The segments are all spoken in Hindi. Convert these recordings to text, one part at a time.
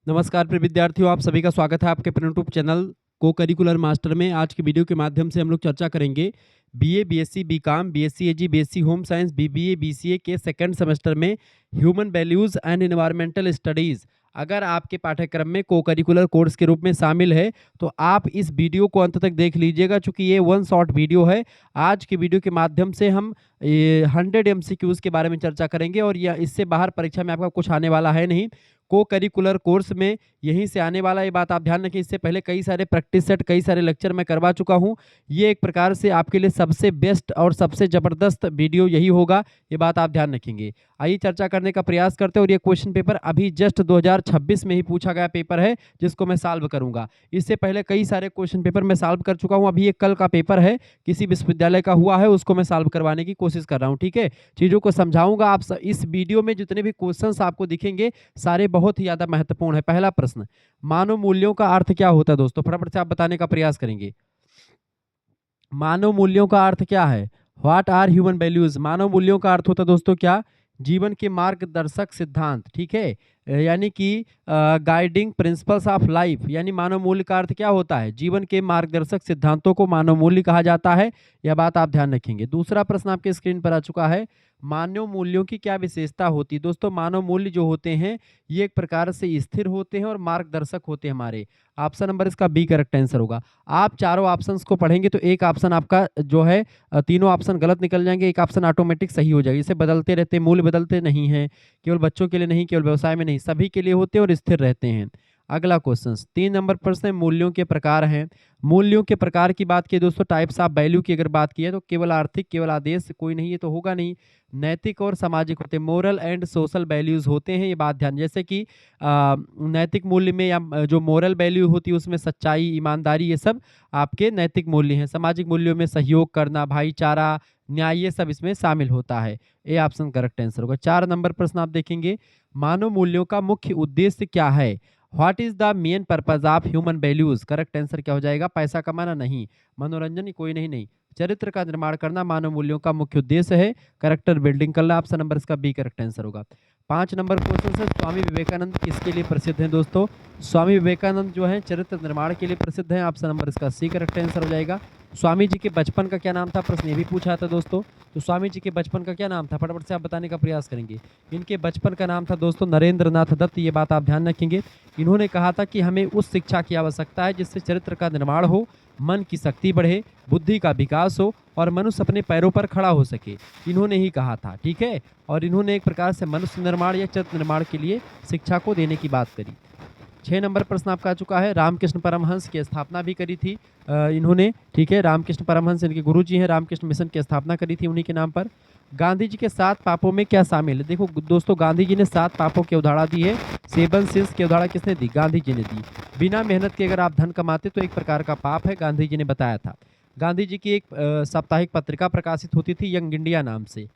नमस्कार प्रिय विद्यार्थियों, आप सभी का स्वागत है आपके अपने यूट्यूब चैनल को करिकुलर मास्टर में। आज की वीडियो के माध्यम से हम लोग चर्चा करेंगे BA, BSc, BCom, BSc AG, BSc home science, BBA, BCA के सेकंड सेमेस्टर में human values and environmental studies अगर आपके पाठ्यक्रम में को करिकुलर कोर्स के रूप में शामिल है तो आप इस वीडियो को अंत तक देख लीजिएगा, चूंकि ये वन शॉट वीडियो है। आज की वीडियो के माध्यम से हम 100 एमसीक्यूज के बारे में चर्चा करेंगे और यह इससे बाहर परीक्षा में आपका कुछ आने वाला है नहीं। को करिकुलर कोर्स में यहीं से आने वाला, ये बात आप ध्यान रखें। इससे पहले कई सारे प्रैक्टिस सेट, कई सारे लेक्चर मैं करवा चुका हूं। ये एक प्रकार से आपके लिए सबसे बेस्ट और सबसे ज़बरदस्त वीडियो यही होगा, ये बात आप ध्यान रखेंगे। आइए चर्चा करने का प्रयास करते हैं। और ये क्वेश्चन पेपर अभी जस्ट 2026 में ही पूछा गया पेपर है, जिसको मैं सॉल्व करूंगा। इससे पहले कई सारे क्वेश्चन पेपर मैं सॉल्व कर चुका हूं। अभी एक कल का पेपर है, किसी विश्वविद्यालय का हुआ है, उसको मैं सॉल्व करवाने की कोशिश कर रहा हूं। ठीक है, चीज़ों को समझाऊंगा। आप इस वीडियो में जितने भी क्वेश्चंस आपको दिखेंगे सारे बहुत ही ज़्यादा महत्वपूर्ण है। पहला प्रश्न, मानव मूल्यों का अर्थ क्या होता है? दोस्तों फटाफट से आप बताने का प्रयास करेंगे। मानव मूल्यों का अर्थ क्या है? What are human values? मानव मूल्यों का अर्थ होता है दोस्तों क्या? जीवन के मार्गदर्शक सिद्धांत। ठीक है, यानी कि गाइडिंग प्रिंसिपल्स ऑफ लाइफ। यानी मानव मूल्य का अर्थ क्या होता है? जीवन के मार्गदर्शक सिद्धांतों को मानव मूल्य कहा जाता है। यह बात आप ध्यान रखेंगे। दूसरा प्रश्न आपके स्क्रीन पर आ चुका है, मानव मूल्यों की क्या विशेषता होती है? दोस्तों मानव मूल्य जो होते हैं ये एक प्रकार से स्थिर होते हैं और मार्गदर्शक होते हैं हमारे। ऑप्शन नंबर इसका बी करेक्ट आंसर होगा। आप चारों ऑप्शंस को पढ़ेंगे तो एक ऑप्शन आपका जो है तीनों ऑप्शन गलत निकल जाएंगे, एक ऑप्शन ऑटोमेटिक सही हो जाएगा। इसे बदलते रहते हैं, मूल्य बदलते नहीं हैं, केवल बच्चों के लिए नहीं, केवल व्यवसाय में नहीं, सभी के लिए होते हैं और स्थिर रहते हैं। अगला क्वेश्चन 3 नंबर प्रश्न है, मूल्यों के प्रकार हैं। मूल्यों के प्रकार की बात की दोस्तों, टाइप्स ऑफ वैल्यू की अगर बात की है तो केवल आर्थिक, केवल आदेश कोई नहीं, ये तो होगा नहीं। नैतिक और सामाजिक होते हैं, मोरल एंड सोशल वैल्यूज होते हैं, ये बात ध्यान। जैसे कि नैतिक मूल्य में या जो मोरल वैल्यू होती है उसमें सच्चाई, ईमानदारी, ये सब आपके नैतिक मूल्य हैं। सामाजिक मूल्यों में सहयोग करना, भाईचारा, न्याय, ये सब इसमें शामिल होता है। ए ऑप्शन करेक्ट आंसर होगा। 4 नंबर प्रश्न आप देखेंगे, मानव मूल्यों का मुख्य उद्देश्य क्या है? What is the main purpose of human values? Correct answer क्या हो जाएगा? पैसा कमाना नहीं, मनोरंजन कोई नहीं, नहीं, चरित्र का निर्माण करना मानव मूल्यों का मुख्य उद्देश्य है। करेक्टर बिल्डिंग करना। ऑप्शन नंबर इसका बी करेक्ट आंसर होगा। 5 नंबर क्वेश्चन है, स्वामी विवेकानंद किसके लिए प्रसिद्ध हैं? दोस्तों स्वामी विवेकानंद जो है चरित्र निर्माण के लिए प्रसिद्ध हैं। ऑप्शन नंबर इसका सी करेक्ट आंसर हो जाएगा। स्वामी जी के बचपन का क्या नाम था? प्रश्न ये भी पूछा था दोस्तों। तो स्वामी जी के बचपन का क्या नाम था? फटाफट से आप बताने का प्रयास करेंगे। इनके बचपन का नाम था दोस्तों नरेंद्र नाथ दत्त। ये बात आप ध्यान रखेंगे। इन्होंने कहा था कि हमें उस शिक्षा की आवश्यकता है जिससे चरित्र का निर्माण हो, मन की शक्ति बढ़े, बुद्धि का विकास हो और मनुष्य अपने पैरों पर खड़ा हो सके। इन्होंने ही कहा था। ठीक है, और इन्होंने एक प्रकार से मनुष्य निर्माण या चरित्र निर्माण के लिए शिक्षा को देने की बात करी। 6 नंबर प्रश्न आपका आ चुका है, रामकृष्ण परमहंस की स्थापना भी करी थी इन्होंने। ठीक है, रामकृष्ण परमहंस इनके गुरु जी हैं। रामकृष्ण मिशन की स्थापना करी थी उन्हीं के नाम पर। गांधी जी के 7 पापों में क्या शामिल है? देखो दोस्तों, गांधी जी ने 7 पापों की अवधारणा दी है। 7 सिंस की अवधारणा किसने दी? गांधी जी ने दी। बिना मेहनत के अगर आप धन कमाते तो एक प्रकार का पाप है, गांधी जी ने बताया था। गांधी जी की एक साप्ताहिक पत्रिका प्रकाशित होती थी यंग इंडिया नाम से।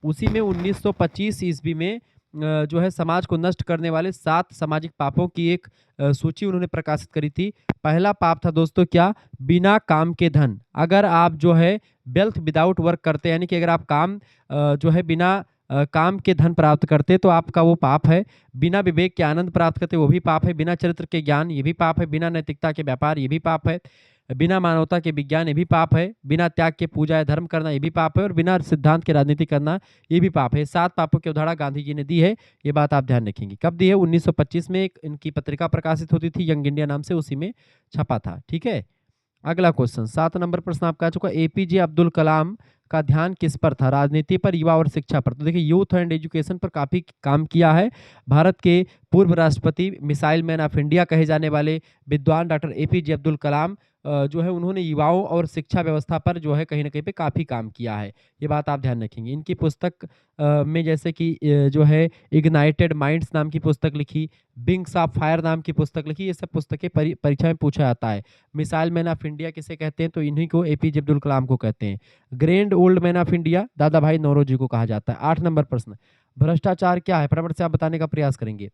उसी में 1925 ईस्वी में जो है समाज को नष्ट करने वाले 7 सामाजिक पापों की एक सूची उन्होंने प्रकाशित करी थी। पहला पाप था दोस्तों क्या? बिना काम के धन। अगर आप जो है वेल्थ विदाउट वर्क करते, यानी कि अगर आप काम जो है बिना काम के धन प्राप्त करते तो आपका वो पाप है। बिना विवेक के आनंद प्राप्त करते वो भी पाप है। बिना चरित्र के ज्ञान, ये भी पाप है। बिना नैतिकता के व्यापार, ये भी पाप है। बिना मानवता के विज्ञान, ये भी पाप है। बिना त्याग के पूजा या धर्म करना, ये भी पाप है। और बिना सिद्धांत के राजनीति करना, ये भी पाप है। 7 पापों की अवधारणा गांधी जी ने दी है, ये बात आप ध्यान रखेंगे। कब दी है? 1925 में एक इनकी पत्रिका प्रकाशित होती थी यंग इंडिया नाम से, उसी में छपा था। ठीक है, अगला क्वेश्चन 7 नंबर प्रश्न आपका आ चुका, एपीजे अब्दुल कलाम का ध्यान किस पर था? राजनीति पर, युवा और शिक्षा पर। तो देखिए यूथ एंड एजुकेशन पर काफी काम किया है। भारत के पूर्व राष्ट्रपति, मिसाइल मैन ऑफ इंडिया कहे जाने वाले विद्वान डॉक्टर एपीजे अब्दुल कलाम जो है उन्होंने युवाओं और शिक्षा व्यवस्था पर जो है कहीं ना कहीं पे काफी काम किया है। ये बात आप ध्यान रखेंगे। इनकी पुस्तक में जैसे कि जो है इग्नाइटेड माइंड्स नाम की पुस्तक लिखी, विंग्स ऑफ फायर नाम की पुस्तक लिखी, ये सब पुस्तकें परीक्षा में पूछा जाता है। मिसाइल मैन ऑफ इंडिया किसे कहते हैं? तो इन्हीं को, एपीजे अब्दुल कलाम को कहते हैं। Grand old man of India दादा भाई नौरोजी को कहा जाता है। 8 नंबर प्रश्न, भ्रष्टाचार क्या है? फटाफट से आप बताने का प्रयास करेंगे।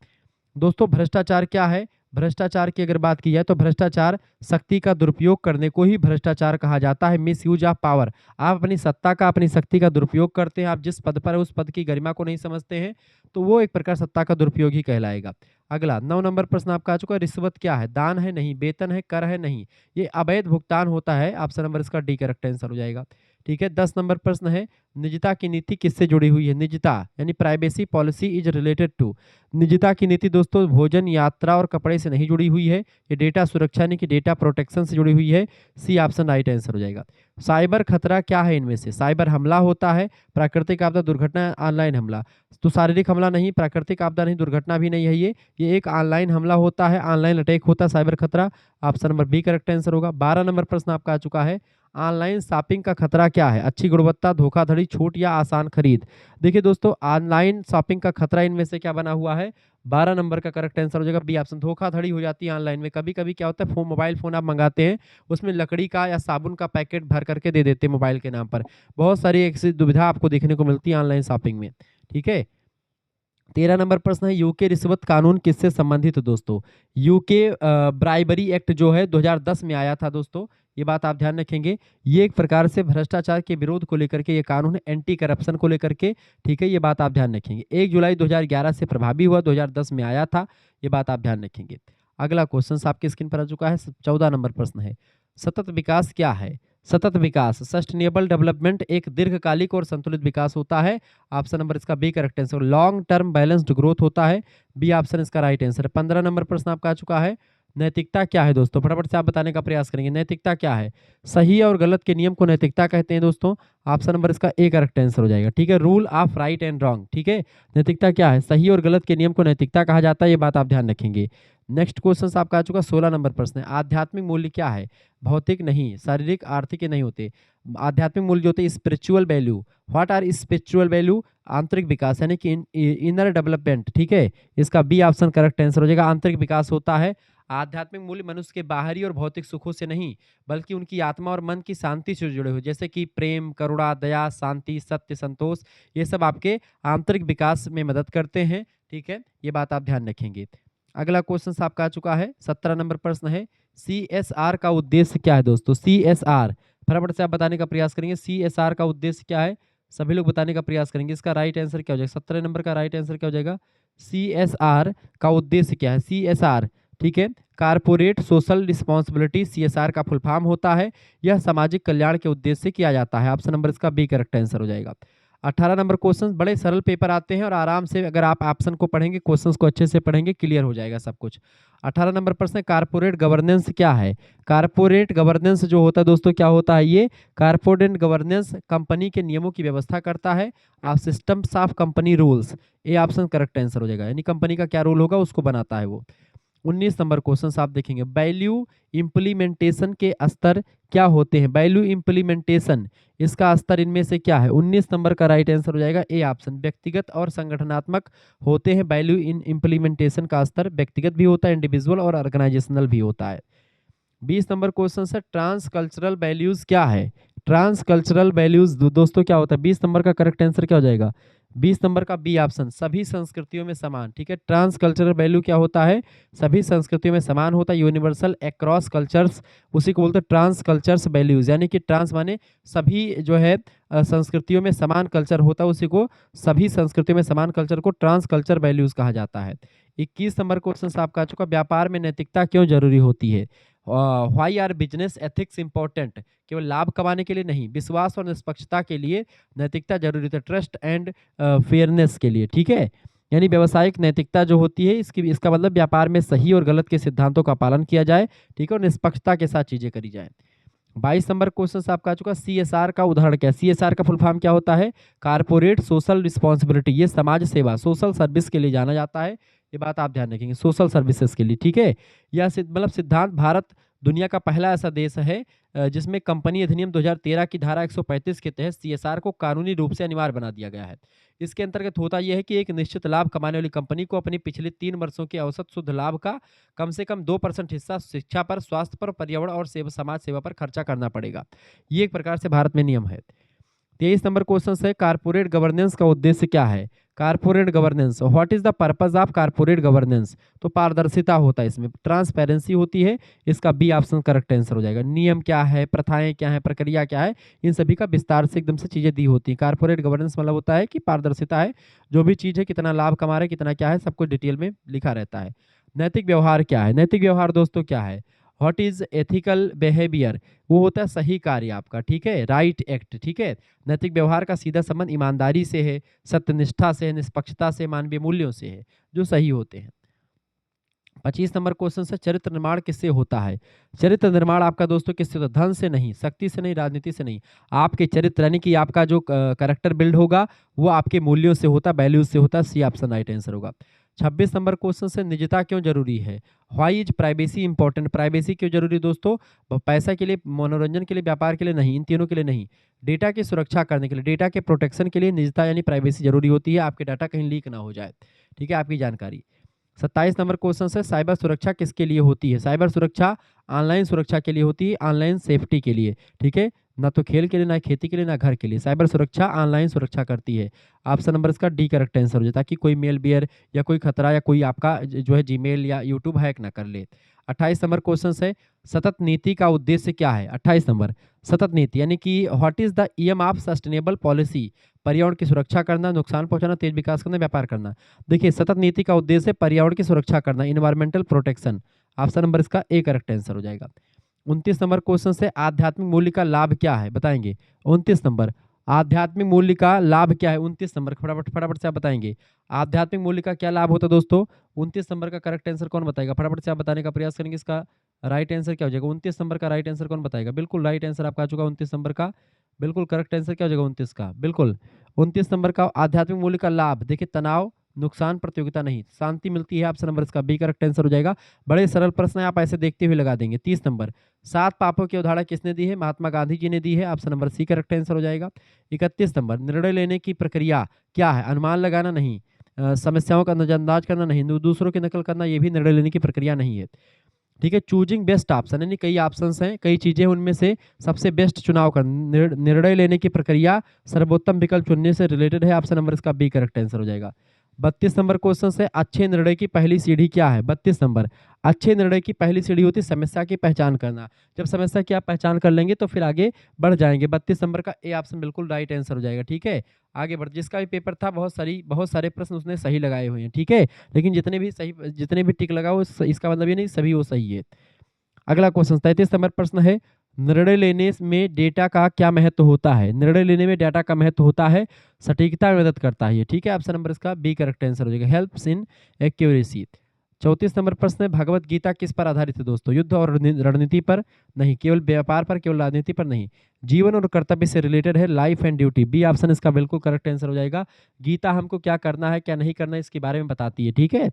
दोस्तों भ्रष्टाचार क्या है? भ्रष्टाचार की अगर बात की जाए तो भ्रष्टाचार शक्ति का दुरुपयोग करने को ही भ्रष्टाचार कहा जाता है। Miss use of power. आप अपनी सत्ता का, अपनी शक्ति का दुरुपयोग करते हैं, आप जिस पद पर है उस पद की गरिमा को नहीं समझते हैं, तो वो एक प्रकार सत्ता का दुरुपयोग ही कहलाएगा। अगला 9 नंबर प्रश्न आपका आ चुका है, रिश्वत क्या है? दान है? नहीं। वेतन है? कर है? नहीं। ये अवैध भुगतान होता है। ऑप्शन नंबर इसका डी करेक्ट आंसर हो जाएगा। ठीक है, 10 नंबर प्रश्न है, निजता की नीति किससे जुड़ी हुई है? निजता यानी privacy policy is related to. निजता की नीति दोस्तों भोजन, यात्रा और कपड़े से नहीं जुड़ी हुई है। ये डेटा सुरक्षा यानी कि डेटा प्रोटेक्शन से जुड़ी हुई है। सी ऑप्शन राइट आंसर हो जाएगा। साइबर खतरा क्या है इनमें से? साइबर हमला होता है, प्राकृतिक आपदा, दुर्घटना, ऑनलाइन हमला। तो शारीरिक हमला नहीं, प्राकृतिक आपदा नहीं, दुर्घटना भी नहीं है ये एक ऑनलाइन हमला होता है, ऑनलाइन अटैक होता है, साइबर खतरा। Option number B correct answer होगा। 12 नंबर प्रश्न आपका आ चुका है, ऑनलाइन शॉपिंग का खतरा क्या है? अच्छी गुणवत्ता, धोखाधड़ी, छूट या आसान खरीद। देखिए दोस्तों, ऑनलाइन शॉपिंग का खतरा इनमें से क्या बना हुआ है? 12 नंबर का करेक्ट आंसर हो जाएगा बी ऑप्शन। धोखाधड़ी हो जाती है ऑनलाइन में। कभी कभी क्या होता है, मोबाइल फ़ोन आप मंगाते हैं, उसमें लकड़ी का या साबुन का पैकेट भर करके दे देते हैं मोबाइल के नाम पर। बहुत सारी ऐसी दुविधा आपको देखने को मिलती है ऑनलाइन शॉपिंग में। ठीक है, 13 नंबर प्रश्न है, यूके रिश्वत कानून किससे संबंधित है दोस्तों? यूके ब्राइबरी एक्ट जो है 2010 में आया था दोस्तों, ये बात आप ध्यान रखेंगे। ये एक प्रकार से भ्रष्टाचार के विरोध को लेकर के ये कानून है, एंटी करप्शन को लेकर के। ठीक है, ये बात आप ध्यान रखेंगे। 1 जुलाई 2011 से प्रभावी हुआ, 2010 में आया था, ये बात आप ध्यान रखेंगे। अगला क्वेश्चन आपके स्क्रीन पर आ चुका है, 14 नंबर प्रश्न है, सतत विकास क्या है? सतत विकास, सस्टेनेबल डेवलपमेंट एक दीर्घकालिक और संतुलित विकास होता है। ऑप्शन नंबर इसका B correct answer. Long term balanced growth होता है, बी ऑप्शन इसका राइट आंसर है। 15 नंबर प्रश्न आपका आ चुका है, नैतिकता क्या है दोस्तों? फटाफट से आप बताने का प्रयास करेंगे, नैतिकता क्या है? सही और गलत के नियम को नैतिकता कहते हैं दोस्तों। ऑप्शन नंबर इसका ए करेक्ट आंसर हो जाएगा। ठीक है, rule of right and wrong. ठीक है, नैतिकता क्या है? सही और गलत के नियम को नैतिकता कहा जाता है, ये बात आप ध्यान रखेंगे। नेक्स्ट क्वेश्चन आपका आ चुका 16 नंबर प्रश्न है, आध्यात्मिक मूल्य क्या है? भौतिक नहीं, शारीरिक, आर्थिक नहीं होते। आध्यात्मिक मूल्य जो होते हैं spiritual value. What are spiritual value? आंतरिक विकास यानी कि इनर डेवलपमेंट। ठीक है, इसका बी ऑप्शन करेक्ट आंसर हो जाएगा, आंतरिक विकास होता है। आध्यात्मिक मूल्य मनुष्य के बाहरी और भौतिक सुखों से नहीं, बल्कि उनकी आत्मा और मन की शांति से जुड़े हुए, जैसे कि प्रेम, करुणा, दया, शांति, सत्य, संतोष, ये सब आपके आंतरिक विकास में मदद करते हैं। ठीक है, ये बात आप ध्यान रखेंगे। अगला क्वेश्चन आपका आ चुका है, 17 नंबर प्रश्न है, CSR का उद्देश्य क्या है दोस्तों? CSR फटाफट से आप बताने का प्रयास करेंगे, CSR का उद्देश्य क्या है? सभी लोग बताने का प्रयास करेंगे, इसका राइट आंसर क्या हो जाएगा? 17 नंबर का राइट आंसर क्या हो जाएगा? CSR का उद्देश्य क्या है? CSR, ठीक है, कारपोरेट सोशल रिस्पॉन्सिबिलिटी, CSR का फुल फॉर्म होता है। यह सामाजिक कल्याण के उद्देश्य से किया जाता है। ऑप्शन नंबर इसका बी करेक्ट आंसर हो जाएगा। 18 नंबर क्वेश्चन, बड़े सरल पेपर आते हैं और आराम से अगर आप ऑप्शन को पढ़ेंगे, क्वेश्चंस को अच्छे से पढ़ेंगे, क्लियर हो जाएगा सब कुछ। 18 नंबर प्रश्न, कारपोरेट गवर्नेंस क्या है? कारपोरेट गवर्नेंस जो होता है दोस्तों, क्या होता है ये? कारपोरेट गवर्नेंस कंपनी के नियमों की व्यवस्था करता है। आप systems of company rules, A option correct answer हो जाएगा, यानी कंपनी का क्या रूल होगा उसको बनाता है वो। 19 नंबर क्वेश्चन आप देखेंगे, वैल्यू इंप्लीमेंटेशन के स्तर क्या होते हैं? वैल्यू इंप्लीमेंटेशन, इसका स्तर इनमें से क्या है? 19 नंबर का राइट आंसर हो जाएगा ए ऑप्शन, व्यक्तिगत और संगठनात्मक होते हैं। वैल्यू इन इंप्लीमेंटेशन का स्तर व्यक्तिगत भी होता है, इंडिविजुअल और ऑर्गेनाइजेशनल भी होता है। 20 नंबर क्वेश्चन है, ट्रांस कल्चरल वैल्यूज क्या है? ट्रांस कल्चरल वैल्यूज दोस्तों क्या होता है? 20 नंबर का करेक्ट आंसर क्या हो जाएगा? 20 नंबर का बी ऑप्शन, सभी संस्कृतियों में समान। ठीक है, ट्रांस कल्चरल वैल्यू क्या होता है? सभी संस्कृतियों में समान होता है, यूनिवर्सल अक्रॉस कल्चर्स, उसी को बोलते हैं ट्रांस कल्चर्स वैल्यूज, यानी कि ट्रांस माने सभी जो है संस्कृतियों में समान कल्चर होता है, उसी को सभी संस्कृतियों में समान कल्चर को ट्रांस कल्चर वैल्यूज कहा जाता है। 21 नंबर क्वेश्चन आपका आ चुका, व्यापार में नैतिकता क्यों जरूरी होती है? Why are business ethics important? केवल लाभ कमाने के लिए नहीं, विश्वास और निष्पक्षता के लिए नैतिकता जरूरी है, ट्रस्ट एंड फेयरनेस के लिए। ठीक है, यानी व्यावसायिक नैतिकता जो होती है इसका मतलब व्यापार में सही और गलत के सिद्धांतों का पालन किया जाए। ठीक है, और निष्पक्षता के साथ चीजें करी जाए। 22 नंबर क्वेश्चन आपका आ चुका, CSR का उदाहरण क्या है? CSR का फुल फॉर्म क्या होता है? कारपोरेट सोशल रिस्पॉन्सिबिलिटी, ये समाज सेवा, सोशल सर्विस के लिए जाना जाता है, ये बात आप ध्यान रखेंगे, सोशल सर्विसेज के लिए। ठीक है, यह मतलब सिद्धांत, भारत दुनिया का पहला ऐसा देश है जिसमें कंपनी अधिनियम 2013 की धारा 135 के तहत CSR को कानूनी रूप से अनिवार्य बना दिया गया है। इसके अंतर्गत होता यह है कि एक निश्चित लाभ कमाने वाली कंपनी को अपनी पिछले 3 वर्षों के औसत शुद्ध लाभ का कम से कम 2% हिस्सा शिक्षा पर, स्वास्थ्य पर, पर्यावरण और समाज सेवा पर खर्चा करना पड़ेगा। ये एक प्रकार से भारत में नियम है। 23 नंबर क्वेश्चन है कारपोरेट गवर्नेंस का उद्देश्य क्या है। Corporate governance, what is the purpose of corporate governance. तो पारदर्शिता होता है, इसमें ट्रांसपेरेंसी होती है, इसका बी ऑप्शन करेक्ट आंसर हो जाएगा। नियम क्या है, प्रथाएं क्या है, प्रक्रिया क्या है, इन सभी का विस्तार से एकदम से चीजें दी होती हैं। कारपोरेट गवर्नेंस मतलब होता है कि पारदर्शिता है, जो भी चीज है कितना लाभ कमा रहे, कितना क्या है, सब कुछ डिटेल में लिखा रहता है। नैतिक व्यवहार क्या है, नैतिक व्यवहार दोस्तों क्या है। व्हाट इज एथिकल बिहेवियर, वो होता है सही कार्य आपका, ठीक है, राइट एक्ट, ठीक है। नैतिक व्यवहार का सीधा संबंध ईमानदारी से है, सत्यनिष्ठा से है, निष्पक्षता से, मानवीय मूल्यों से है, जो सही होते हैं। 25 नंबर क्वेश्चन से चरित्र निर्माण किससे होता है। चरित्र निर्माण आपका दोस्तों किससे होता है, धन से नहीं, शक्ति से नहीं, राजनीति से नहीं, आपके चरित्र यानी कि आपका जो करेक्टर बिल्ड होगा वो आपके मूल्यों से होता है, वैल्यूज से होता है। सी ऑप्शन राइट आंसर होगा। 26 नंबर क्वेश्चन से निजता क्यों जरूरी है। Why is privacy important, privacy क्यों जरूरी है दोस्तों। पैसा के लिए, मनोरंजन के लिए, व्यापार के लिए नहीं, इन तीनों के लिए नहीं, डेटा की सुरक्षा करने के लिए, डेटा के प्रोटेक्शन के लिए निजता यानी प्राइवेसी जरूरी होती है, आपके डाटा कहीं लीक ना हो जाए, ठीक है, आपकी जानकारी। 27 नंबर क्वेश्चन है साइबर सुरक्षा किसके लिए होती है। साइबर सुरक्षा ऑनलाइन सुरक्षा के लिए होती है, ऑनलाइन सेफ्टी के लिए, ठीक है, ना तो खेल के लिए, ना खेती के लिए, ना घर के लिए। साइबर सुरक्षा ऑनलाइन सुरक्षा करती है। ऑप्शन नंबर इसका डी करेक्ट आंसर हो जाए, ताकि कोई मेल बियर या कोई खतरा या कोई आपका जो है जीमेल या यूट्यूब हैक ना कर ले। 28 नंबर क्वेश्चन है सतत नीति का उद्देश्य क्या है। 28 नंबर सतत नीति यानी कि what is the aim of sustainable policy. पर्यावरण की सुरक्षा करना, नुकसान पहुंचाना, तेज विकास करना, व्यापार करना। देखिए सतत नीति का उद्देश्य पर्यावरण की सुरक्षा करना, इन्वायरमेंटल प्रोटेक्शन। ऑप्शन नंबर इसका ए करेक्ट आंसर हो जाएगा। 29 नंबर क्वेश्चन से आध्यात्मिक मूल्य का लाभ क्या है, बताएंगे। 29 नंबर आध्यात्मिक मूल्य का लाभ क्या है। 29 नंबर फटाफट फटाफट से आप बताएंगे, आध्यात्मिक मूल्य का क्या लाभ होता है दोस्तों। 29 नंबर का करेक्ट आंसर कौन बताएगा, फटाफट से आप बताने का प्रयास करेंगे। इसका राइट आंसर क्या हो जाएगा, 29 नंबर का राइट आंसर कौन बताएगा। बिल्कुल राइट आंसर आपका आ चुका 29 नंबर का, बिल्कुल करेक्ट आंसर क्या हो जाएगा 29 का, बिल्कुल 29 नंबर का आध्यात्मिक मूल्य का लाभ। देखिए तनाव, नुकसान, प्रतियोगिता नहीं, शांति मिलती है। ऑप्शन नंबर इसका बी करेक्ट आंसर हो जाएगा। बड़े सरल प्रश्न है, आप ऐसे देखते हुए लगा देंगे। 30 नंबर 7 पापों की अवधारणा किसने दी है, महात्मा गांधी जी ने दी है। Option number C correct answer हो जाएगा। 31 नंबर निर्णय लेने की प्रक्रिया क्या है, अनुमान लगाना नहीं, समस्याओं का नजरअंदाज करना नहीं, दूसरों की नकल करना, ये भी निर्णय लेने की प्रक्रिया नहीं है, ठीक है। चूजिंग बेस्ट ऑप्शन यानी कई ऑप्शंस हैं, कई चीजें हैं, उनमें से सबसे बेस्ट चुनाव कर, निर्णय लेने की प्रक्रिया सर्वोत्तम विकल्प चुनने से रिलेटेड है। ऑप्शन नंबर इसका बी करेक्ट आंसर हो जाएगा। 32 नंबर क्वेश्चन है अच्छे निर्णय की पहली सीढ़ी क्या है। 32 नंबर अच्छे निर्णय की पहली सीढ़ी होती है समस्या की पहचान करना। जब समस्या की आप पहचान कर लेंगे तो फिर आगे बढ़ जाएंगे। 32 नंबर का ए ऑप्शन बिल्कुल राइट आंसर हो जाएगा, ठीक है। आगे बढ़, जिसका भी पेपर था बहुत सारे प्रश्न उसने सही लगाए हुए हैं, ठीक है, लेकिन जितने भी टिक लगा वो इसका मतलब ये नहीं सभी वो सही है। अगला क्वेश्चन 33 नंबर प्रश्न है निर्णय लेने में डेटा का क्या महत्व होता है। निर्णय लेने में डेटा का महत्व होता है, सटीकता में मदद करता है, ठीक है। ऑप्शन नंबर इसका बी करेक्ट आंसर हो जाएगा, हेल्प्स इन एक्यूरेसी। 34 नंबर प्रश्न है भगवत गीता किस पर आधारित है दोस्तों। युद्ध और रणनीति पर नहीं, केवल व्यापार पर, केवल राजनीति पर नहीं, जीवन और कर्तव्य से रिलेटेड है, life and duty. B option इसका बिल्कुल करेक्ट आंसर हो जाएगा। गीता हमको क्या करना है क्या नहीं करना है इसके बारे में बताती है, ठीक है।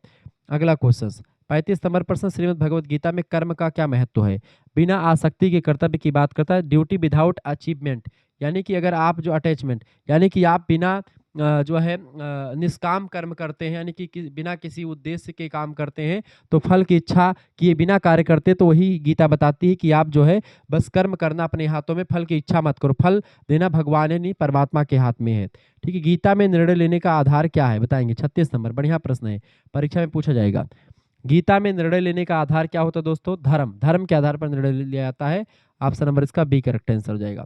अगला क्वेश्चन 35 नंबर प्रश्न श्रीमद् भगवत गीता में कर्म का क्या महत्व है। बिना आसक्ति के कर्तव्य की बात करता है, ड्यूटी विदाउट अचीवमेंट यानी कि अगर आप जो अटैचमेंट यानी कि आप बिना जो है निष्काम कर्म करते हैं, यानी कि बिना किसी उद्देश्य के काम करते हैं, तो फल की इच्छा किए बिना कार्य करते, तो वही गीता बताती है कि आप जो है बस कर्म करना अपने हाथों में, फल की इच्छा मत करो, फल देना भगवान है नहीं परमात्मा के हाथ में है, ठीक है। गीता में निर्णय लेने का आधार क्या है बताएंगे। 36 नंबर बढ़िया प्रश्न है, परीक्षा में पूछा जाएगा। गीता में निर्णय लेने का आधार क्या होता है दोस्तों, धर्म, धर्म के आधार पर निर्णय लिया जाता है। ऑप्शन नंबर इसका बी करेक्ट आंसर हो जाएगा।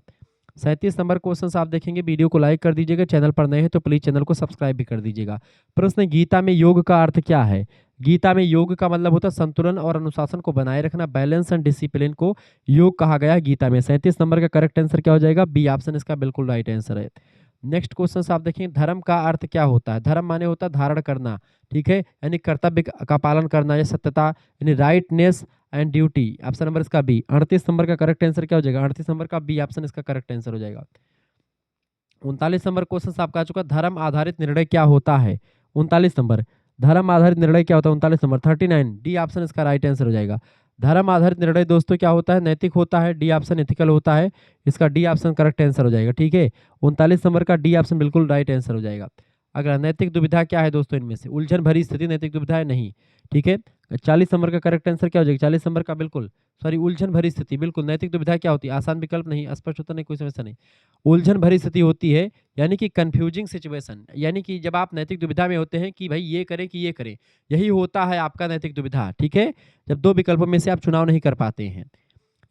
37 नंबर क्वेश्चन आप देखेंगे, वीडियो को लाइक कर दीजिएगा, चैनल पर नए हैं तो प्लीज चैनल को सब्सक्राइब भी कर दीजिएगा। प्रश्न गीता में योग का अर्थ क्या है। गीता में योग का मतलब होता है संतुलन और अनुशासन को बनाए रखना, बैलेंस एंड डिसिप्लिन को योग कहा गया है गीता में। 37 नंबर का करेक्ट आंसर क्या हो जाएगा, बी ऑप्शन इसका बिल्कुल राइट आंसर है। नेक्स्ट क्वेश्चन आप देखेंगे, धर्म का अर्थ क्या होता है। धर्म माने होता है धारण करना, ठीक है, यानी कर्तव्य का पालन करना या सत्यता, यानी rightness and duty. Option number इसका बी। 38 नंबर का करेक्ट आंसर क्या हो जाएगा, 38 नंबर का बी ऑप्शन इसका करेक्ट आंसर हो जाएगा। 39 नंबर क्वेश्चन आपका आ चुका, धर्म आधारित निर्णय क्या होता है। 39 नंबर धर्म आधारित निर्णय क्या होता है। 39 नंबर 39 डी ऑप्शन इसका राइट आंसर हो जाएगा। धर्म आधारित निर्णय दोस्तों क्या होता है, नैतिक होता है, डी ऑप्शन एथिकल होता है, इसका डी ऑप्शन करेक्ट आंसर हो जाएगा, ठीक है। 39 नंबर का डी ऑप्शन बिल्कुल राइट आंसर हो जाएगा। अगला नैतिक दुविधा क्या है दोस्तों, इनमें से उलझन भरी स्थिति नैतिक दुविधा है नहीं, ठीक है। 40 नंबर का करेक्ट आंसर क्या हो जाएगा, 40 नंबर का बिल्कुल सॉरी उलझन भरी स्थिति, बिल्कुल। नैतिक दुविधा क्या होती है, आसान विकल्प नहीं, स्पष्ट उत्तर नहीं, कोई समस्या नहीं। उलझन भरी स्थिति होती है, यानी कि कन्फ्यूजिंग सिचुएशन, यानी कि जब आप नैतिक दुविधा में होते हैं कि भाई ये करें कि ये करें, यही होता है आपका नैतिक दुविधा, ठीक है? जब 2 विकल्पों में से आप चुनाव नहीं कर पाते हैं।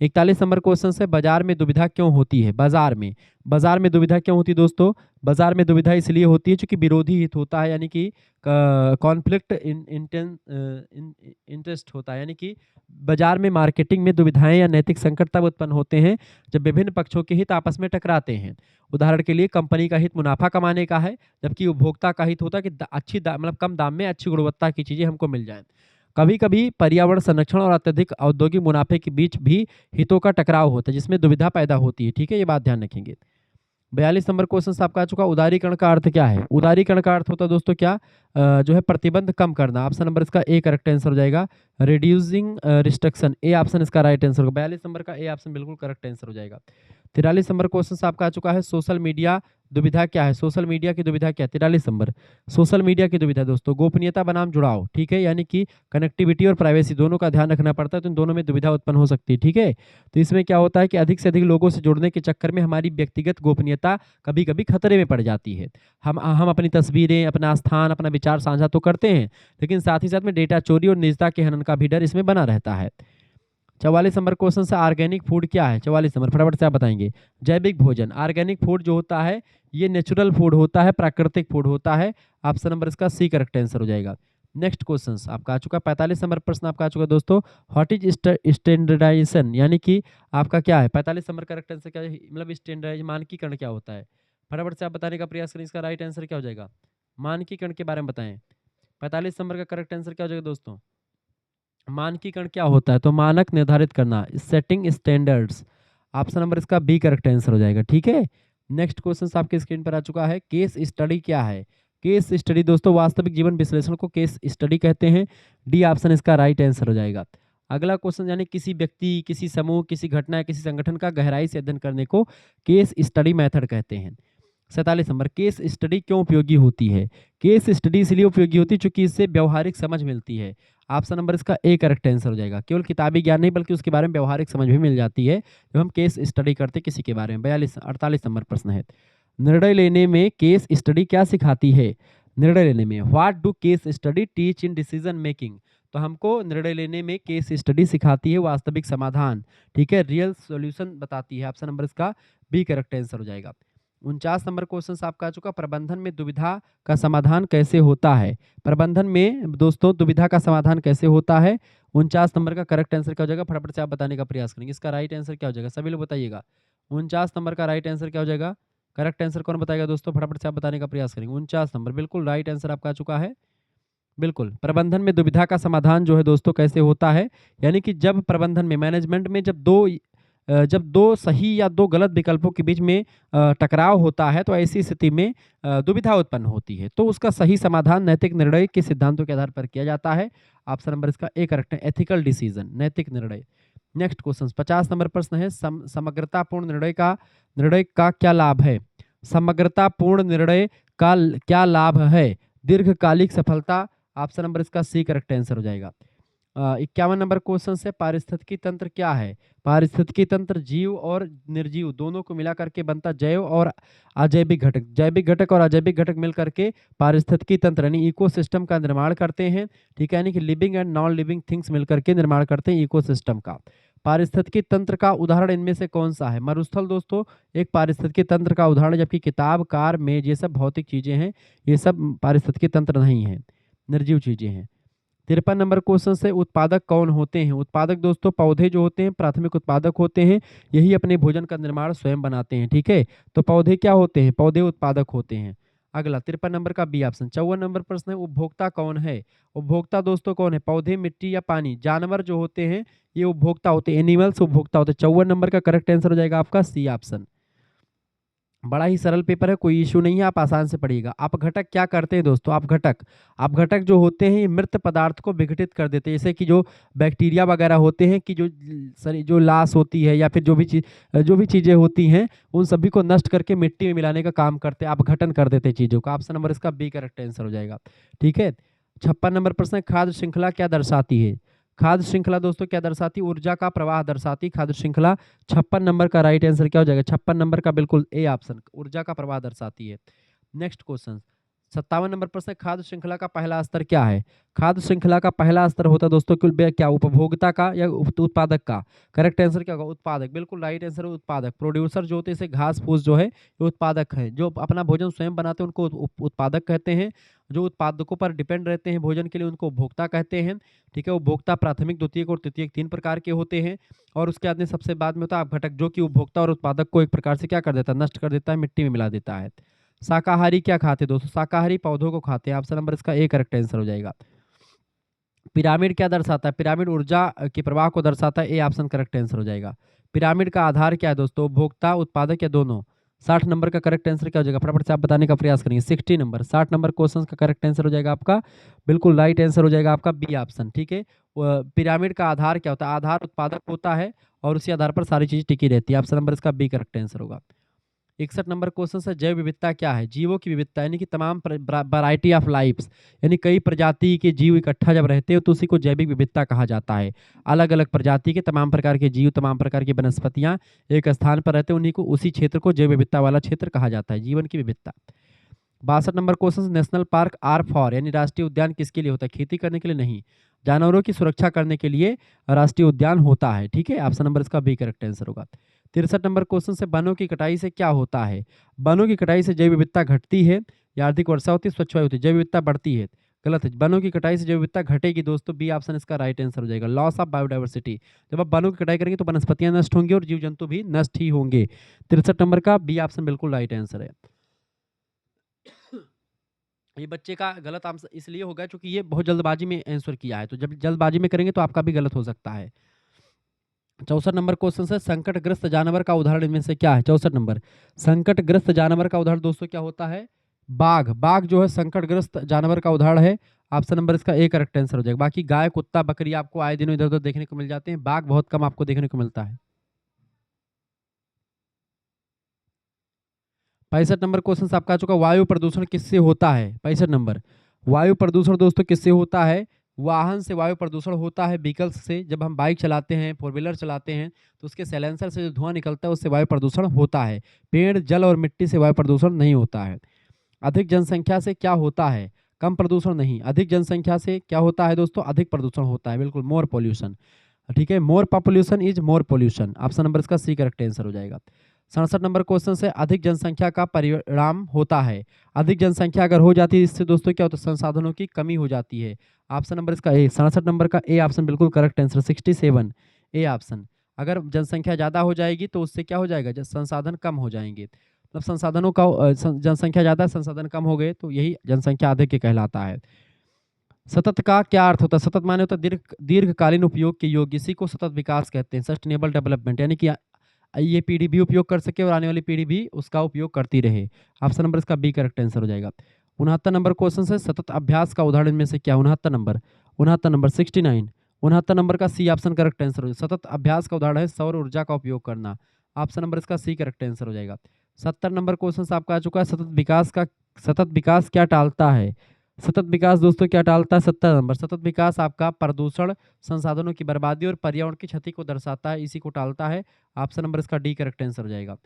41 नंबर क्वेश्चन है, बाजार में दुविधा क्यों होती है? बाजार में दुविधा क्यों होती है दोस्तों? बाजार में दुविधा इसलिए होती है क्योंकि विरोधी हित होता है, यानी कि कॉन्फ्लिक्ट इंटरेस्ट होता है, यानी कि बाजार में मार्केटिंग में दुविधाएं या नैतिक संकट तब उत्पन्न होते हैं जब विभिन्न पक्षों के हित आपस में टकराते हैं। उदाहरण के लिए कंपनी का हित मुनाफा कमाने का है, जबकि उपभोक्ता का हित होता है कि मतलब कम दाम में अच्छी गुणवत्ता की चीजें हमको मिल जाएं। कभी कभी पर्यावरण संरक्षण और अत्यधिक औद्योगिक मुनाफे के बीच भी हितों का टकराव होता है, जिसमें दुविधा पैदा होती है, ठीक है? ये बात ध्यान रखेंगे। 42 नंबर क्वेश्चन आपका आ चुका, उदारीकरण का अर्थ क्या है? उदारीकरण का अर्थ होता है दोस्तों क्या, जो है प्रतिबंध कम करना। ऑप्शन नंबर इसका ए करेक्ट आंसर हो जाएगा, रिड्यूसिंग रिस्ट्रिक्शन, ए ऑप्शन इसका राइट आंसर होगा। 42 नंबर का ए ऑप्शन बिल्कुल करेक्ट आंसर हो जाएगा। 43 नंबर क्वेश्चन आपका आ चुका है, सोशल मीडिया दुविधा क्या है? सोशल मीडिया की दुविधा क्या है? 43 नंबर, सोशल मीडिया की दुविधा दोस्तों गोपनीयता बनाम जुड़ाव, ठीक है? यानी कि कनेक्टिविटी और प्राइवेसी दोनों का ध्यान रखना पड़ता है, तो इन दोनों में दुविधा उत्पन्न हो सकती है, ठीक है? तो इसमें क्या होता है कि अधिक से अधिक लोगों से जुड़ने के चक्कर में हमारी व्यक्तिगत गोपनीयता कभी कभी खतरे में पड़ जाती है। हम अपनी तस्वीरें, अपना स्थान, अपना विचार साझा तो करते हैं, लेकिन साथ ही साथ में डेटा चोरी और निजता के हनन का भी डर इसमें बना रहता है। 44 नंबर क्वेश्चन से, ऑर्गेनिक फूड क्या है? 44 नंबर फटाफट से आप बताएंगे। जैविक भोजन, ऑर्गेनिक फूड जो होता है ये नेचुरल फूड होता है, प्राकृतिक फूड होता है। ऑप्शन नंबर इसका सी करेक्ट आंसर हो जाएगा। नेक्स्ट क्वेश्चन आपका आ चुका 45 नंबर प्रश्न आपका आ चुका दोस्तों, व्हाट इज स्टैंडर्डाइजेशन, यानी कि आपका क्या है? 45 नंबर करेक्ट आंसर क्या है? मतलब स्टैंडर्डाइज मानकीकरण क्या होता है? फटाफट से आप बताने का प्रयास करें, इसका राइट आंसर क्या हो जाएगा? मानकीकरण के बारे में बताएं। 45 नंबर का करेक्ट आंसर क्या हो जाएगा दोस्तों? मानकीकरण क्या होता है? तो मानक निर्धारित करना, सेटिंग स्टैंडर्ड्स। ऑप्शन नंबर इसका बी करेक्ट आंसर हो जाएगा, ठीक है? नेक्स्ट क्वेश्चन आपके स्क्रीन पर आ चुका है, केस स्टडी क्या है? केस स्टडी दोस्तों वास्तविक जीवन विश्लेषण को केस स्टडी कहते हैं। डी ऑप्शन इसका राइट आंसर हो जाएगा। अगला क्वेश्चन, यानी किसी व्यक्ति, किसी समूह, किसी घटना या किसी संगठन का गहराई से अध्ययन करने को केस स्टडी मेथड कहते हैं। 47 नंबर, केस स्टडी क्यों उपयोगी होती है? केस स्टडी इसलिए उपयोगी होती है क्योंकि इससे व्यवहारिक समझ मिलती है। ऑप्शन नंबर इसका ए करेक्ट आंसर हो जाएगा। केवल किताबी ज्ञान नहीं बल्कि उसके बारे में व्यवहारिक समझ भी मिल जाती है जब हम केस स्टडी करते किसी के बारे में। 48 नंबर प्रश्न है, निर्णय लेने में केस स्टडी क्या सिखाती है? निर्णय लेने में what do case study teach in decision making? तो हमको निर्णय लेने में केस स्टडी सिखाती है वास्तविक समाधान, ठीक है? रियल सॉल्यूशन बताती है। ऑप्शन नंबर इसका बी करेक्ट आंसर हो जाएगा। 49 नंबर क्वेश्चन आपका आ चुका, प्रबंधन में दुविधा का समाधान कैसे होता है? प्रबंधन में दोस्तों दुविधा का समाधान कैसे होता है? 49 नंबर का करेक्ट आंसर क्या हो जाएगा? फटाफट से आप बताने का प्रयास करेंगे, इसका राइट आंसर क्या हो जाएगा? सभी लोग बताइएगा, 49 नंबर का राइट आंसर क्या हो जाएगा? करेक्ट आंसर कौन बताएगा दोस्तों? फटाफट से आप बताने का प्रयास करेंगे। 49 नंबर बिल्कुल राइट आंसर आपका आ चुका है। बिल्कुल, प्रबंधन में दुविधा का समाधान जो है दोस्तों कैसे होता है, यानी कि जब प्रबंधन में, मैनेजमेंट में जब दो सही या दो गलत विकल्पों के बीच में टकराव होता है, तो ऐसी स्थिति में दुविधा उत्पन्न होती है, तो उसका सही समाधान नैतिक निर्णय के सिद्धांतों के आधार पर किया जाता है। ऑप्शन नंबर इसका ए करेक्ट है, एथिकल डिसीजन, नैतिक निर्णय। नेक्स्ट क्वेश्चन 50 नंबर प्रश्न है, समग्रतापूर्ण निर्णय का क्या लाभ है? समग्रतापूर्ण निर्णय का क्या लाभ है? दीर्घकालिक सफलता। ऑप्शन नंबर इसका सी करेक्ट आंसर हो जाएगा। 51 नंबर क्वेश्चन से, पारिस्थितिकी तंत्र क्या है? पारिस्थितिकी तंत्र जीव और निर्जीव दोनों को मिला करके बनता जैव और अजैविक घटक, जैविक घटक और अजैविक घटक मिल करके पारिस्थितिकी तंत्र यानी इकोसिस्टम का निर्माण करते हैं, ठीक है? यानी कि living and non living things मिल करके निर्माण करते हैं इकोसिस्टम का। पारिस्थितिकी तंत्र का उदाहरण इनमें से कौन सा है? मरुस्थल दोस्तों एक पारिस्थितिकी तंत्र का उदाहरण है, जबकि किताब, कार, मेज ये सब भौतिक चीजें हैं, ये सब पारिस्थितिकी तंत्र नहीं है, निर्जीव चीजें हैं। 53 नंबर क्वेश्चन से, उत्पादक कौन होते हैं? उत्पादक दोस्तों पौधे जो होते हैं प्राथमिक उत्पादक होते हैं, यही अपने भोजन का निर्माण स्वयं बनाते हैं, ठीक है? तो पौधे क्या होते हैं? पौधे उत्पादक होते हैं। अगला 53 नंबर का बी ऑप्शन। 54 नंबर प्रश्न है, उपभोक्ता कौन है? उपभोक्ता दोस्तों कौन है? पौधे, मिट्टी या पानी? जानवर जो होते हैं ये उपभोक्ता होते हैं, एनिमल्स उपभोक्ता होते हैं। 54 नंबर का करेक्ट आंसर हो जाएगा आपका सी ऑप्शन। बड़ा ही सरल पेपर है, कोई इशू नहीं है, आप आसान से पढ़िएगा। अपघटक क्या करते हैं दोस्तों? अपघटक जो होते हैं ये मृत पदार्थ को विघटित कर देते हैं, जैसे कि जो बैक्टीरिया वगैरह होते हैं कि जो लाश होती है या फिर जो भी चीज़ें होती हैं उन सभी को नष्ट करके मिट्टी में मिलाने का काम करते हैं, अपघटन कर देते हैं चीज़ों का। ऑप्शन नंबर इसका बी करेक्ट आंसर हो जाएगा, ठीक है? 56 नंबर प्रश्न, खाद्य श्रृंखला क्या दर्शाती है? खाद्य श्रृंखला दोस्तों क्या दर्शाती, ऊर्जा का प्रवाह दर्शाती खाद्य श्रृंखला। 56 नंबर का राइट आंसर क्या हो जाएगा, 56 नंबर का बिल्कुल ए ऑप्शन, ऊर्जा का प्रवाह दर्शाती है। नेक्स्ट क्वेश्चन 57 नंबर प्रश्न, खाद्य श्रृंखला का पहला स्तर क्या है। खाद्य श्रृंखला का पहला स्तर होता है दोस्तों क्या, उपभोक्ता का या उत्पादक का। करेक्ट आंसर क्या होगा, उत्पादक, बिल्कुल राइट आंसर है उत्पादक। प्रोड्यूसर जो होते हैं घास फूस जो है ये उत्पादक है, जो अपना भोजन स्वयं बनाते हैं उनको उत्पादक कहते हैं। जो उत्पादकों पर डिपेंड रहते हैं भोजन के लिए उनको उपभोक्ता कहते हैं। ठीक है, उपभोक्ता प्राथमिक, द्वितीयक और तृतीयक 3 प्रकार के होते हैं। और उसके बाद में सबसे बाद में होता है अपघटक, जो कि उपभोक्ता और उत्पादक को एक प्रकार से क्या कर देता है, नष्ट कर देता है, मिट्टी में मिला देता है। शाकाहारी क्या खाते हैं दोस्तों, शाकाहारी पौधों को खाते हैं। ऑप्शन नंबर इसका ए करेक्ट आंसर हो जाएगा। पिरामिड क्या दर्शाता है, पिरामिड ऊर्जा के प्रवाह को दर्शाता है, ए ऑप्शन करेक्ट आंसर हो जाएगा। पिरामिड का आधार क्या है दोस्तों, उपभोक्ता, उत्पादक या दोनों। 60 नंबर का करेक्ट आंसर क्या हो जाएगा, फटाफट से आप बताने का प्रयास करेंगे। 60 नंबर, 60 नंबर क्वेश्चन का करेक्ट आंसर हो जाएगा आपका, बिल्कुल राइट आंसर हो जाएगा आपका बी ऑप्शन। ठीक है, पिरामिड का आधार क्या होता है, आधार उत्पादक होता है और उसी आधार पर सारी चीज टिकी रहती है। ऑप्शन नंबर इसका बी करेक्ट आंसर होगा। 61 नंबर क्वेश्चन है, जैव विविधता क्या है। जीवों की विविधता यानी कि तमाम वैरायटी ऑफ लाइफ्स, यानी कई प्रजाति के जीव इकट्ठा जब रहते हो तो उसी को जैविक विविधता कहा जाता है। अलग अलग प्रजाति के तमाम प्रकार के जीव, तमाम प्रकार की वनस्पतियां एक स्थान पर रहते हैं, उन्हीं को, उसी क्षेत्र को जैव विविधता वाला क्षेत्र कहा जाता है, जीवन की विविधता। 62 नंबर question, national park are for यानी राष्ट्रीय उद्यान किसके लिए होता है, खेती करने के लिए नहीं, जानवरों की सुरक्षा करने के लिए राष्ट्रीय उद्यान होता है। ठीक है, ऑप्शन नंबर इसका बी करेक्ट आंसर होगा। 63 नंबर क्वेश्चन से, वनों की कटाई से क्या होता है। वनों की कटाई से जैव विविधता घटती है या अधिक वर्षा होती है, स्वच्छ वायु होती है, जैव विविधता बढ़ती है। गलत है, वनों की कटाई से जैव विविधता घटेगी दोस्तों, बी ऑप्शन इसका राइट आंसर हो जाएगा, लॉस ऑफ बायोडाइवर्सिटी। जब आप वनों की कटाई करेंगे तो वनस्पतियां नष्ट होंगी और जीव जंतु भी नष्ट ही होंगे। 63 नंबर का बी ऑप्शन बिल्कुल राइट आंसर है। ये बच्चे का गलत आंसर इसलिए होगा क्योंकि ये बहुत जल्दबाजी में आंसर किया है, तो जब जल्दबाजी में करेंगे तो आपका भी गलत हो सकता है। 64 नंबर क्वेश्चन से, संकटग्रस्त जानवर का उदाहरण इनमें से क्या है। 64 नंबर, संकटग्रस्त जानवर का उदाहरण दोस्तों क्या होता है, बाघ। बाघ जो है संकटग्रस्त जानवर का उदाहरण है। ऑप्शन नंबर इसका ए करेक्ट आंसर हो जाएगा। बाकी गाय, कुत्ता, बकरी आपको आए दिनों इधर उधर देखने को मिल जाते हैं, बाघ बहुत कम आपको देखने को मिलता है। 65 नंबर क्वेश्चन से आपका आ चुका, वायु प्रदूषण किससे होता है। 65 नंबर, वायु प्रदूषण दोस्तों किससे होता है, वाहन से वायु प्रदूषण होता है, व्हीकल्स से। जब हम बाइक चलाते हैं, फोर व्हीलर चलाते हैं तो उसके साइलेंसर से जो धुआं निकलता है उससे वायु प्रदूषण होता है। पेड़, जल और मिट्टी से वायु प्रदूषण नहीं होता है। अधिक जनसंख्या से क्या होता है, कम प्रदूषण नहीं, अधिक जनसंख्या से क्या होता है दोस्तों, अधिक प्रदूषण होता है, बिल्कुल मोर पॉल्यूशन। ठीक है, more population is more pollution. Option number इसका सी करेक्ट आंसर हो जाएगा। 67 नंबर क्वेश्चन से, अधिक जनसंख्या का परिणाम होता है। अधिक जनसंख्या अगर हो जाती है इससे दोस्तों क्या होता है, संसाधनों की कमी हो जाती है। ऑप्शन नंबर इसका ए, 67 नंबर का ए ऑप्शन बिल्कुल करेक्ट आंसर, 67 ए ऑप्शन। अगर जनसंख्या ज़्यादा हो जाएगी तो उससे क्या हो जाएगा, संसाधन कम हो जाएंगे। मतलब संसाधनों का जनसंख्या ज़्यादा, संसाधन कम हो गए तो यही जनसंख्या अधिक के कहलाता है। सतत का क्या अर्थ होता है, सतत माने होता है दीर्घकालीन उपयोग के योग्य, इसी को सतत विकास कहते हैं, सस्टेनेबल डेवलपमेंट, यानी कि ये पीढ़ी भी उपयोग कर सके और आने वाली पीढ़ी भी उसका उपयोग करती रहे। ऑप्शन नंबर इसका बी करेक्ट आंसर हो जाएगा। 69 नंबर क्वेश्चन से, सतत अभ्यास का उदाहरण में से क्या। 69 नंबर 69, 69 नंबर का सी ऑप्शन करेक्ट आंसर हो जाएगा। सतत अभ्यास का उदाहरण है सौर ऊर्जा का उपयोग करना। ऑप्शन नंबर इसका सी करेक्ट आंसर हो जाएगा। 70 नंबर क्वेश्चन से आपका आ चुका है, सतत विकास क्या टालता है। सतत विकास दोस्तों क्या टालता है। 70 नंबर, सतत विकास आपका प्रदूषण, संसाधनों की बर्बादी और पर्यावरण की क्षति को दर्शाता है, इसी को टालता है। ऑप्शन नंबर इसका डी करेक्ट आंसर हो जाएगा।